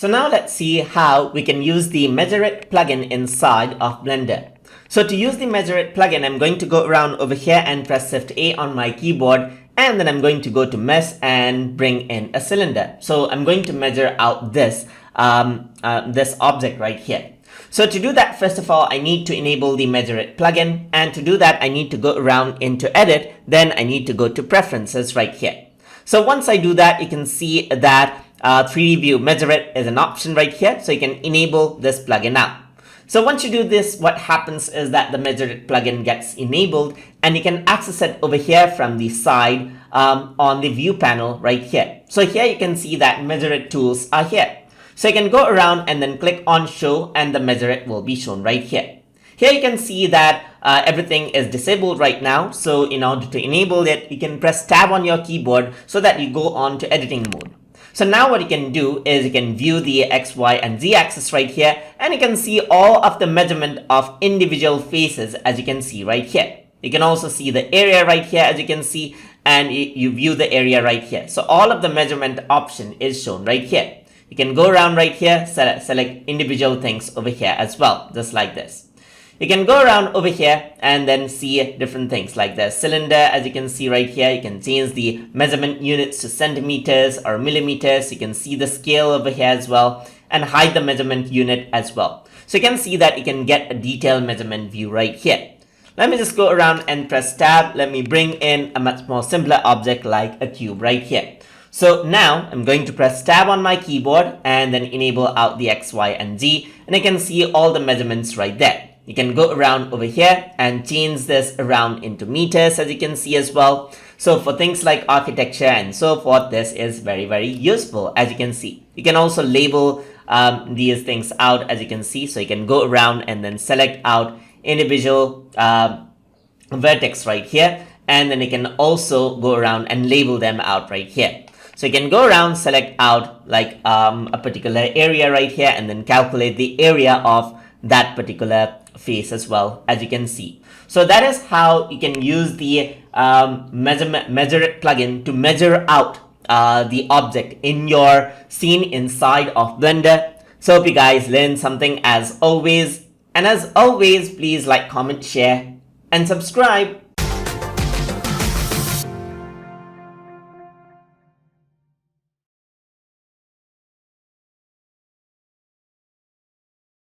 So now let's see how we can use the Measureit plugin inside of Blender. So to use the Measureit plugin, I'm going to go around over here and press Shift A on my keyboard, and then I'm going to go to Mesh and bring in a cylinder. So I'm going to measure out this object right here. So to do that, first of all, I need to enable the Measureit plugin, and to do that, I need to go around into Edit, then I need to go to Preferences right here. So once I do that, you can see that 3D View Measureit is an option right here, so you can enable this plugin now. So once you do this, what happens is that the Measureit plugin gets enabled, and you can access it over here from the side on the view panel right here. So here you can see that Measureit tools are here. So you can go around and then click on show, and the Measureit will be shown right here. Here you can see that everything is disabled right now. So in order to enable it, you can press tab on your keyboard so that you go on to editing mode. So now what you can do is you can view the X, Y, and Z axis right here, and you can see all of the measurement of individual faces as you can see right here. You can also see the area right here as you can see, and you view the area right here. So all of the measurement option is shown right here. You can go around right here, select individual things over here as well, just like this. You can go around over here and then see different things like the cylinder. As you can see right here, you can change the measurement units to centimeters or millimeters. You can see the scale over here as well, and hide the measurement unit as well. So you can see that you can get a detailed measurement view right here. Let me just go around and press tab. Let me bring in a much more simpler object like a cube right here. So now I'm going to press tab on my keyboard and then enable out the X, Y, and Z, and I can see all the measurements right there. You can go around over here and change this around into meters as you can see as well. So for things like architecture and so forth, this is very, very useful as you can see. You can also label these things out as you can see. So you can go around and then select out individual vertex right here. And then you can also go around and label them out right here. So you can go around, select out like a particular area right here, and then calculate the area of that particular face as well as you can see. So that is how you can use the Measureit plugin to measure out the object in your scene inside of Blender. So hope you guys learned something as always. And as always, please like, comment, share, and subscribe.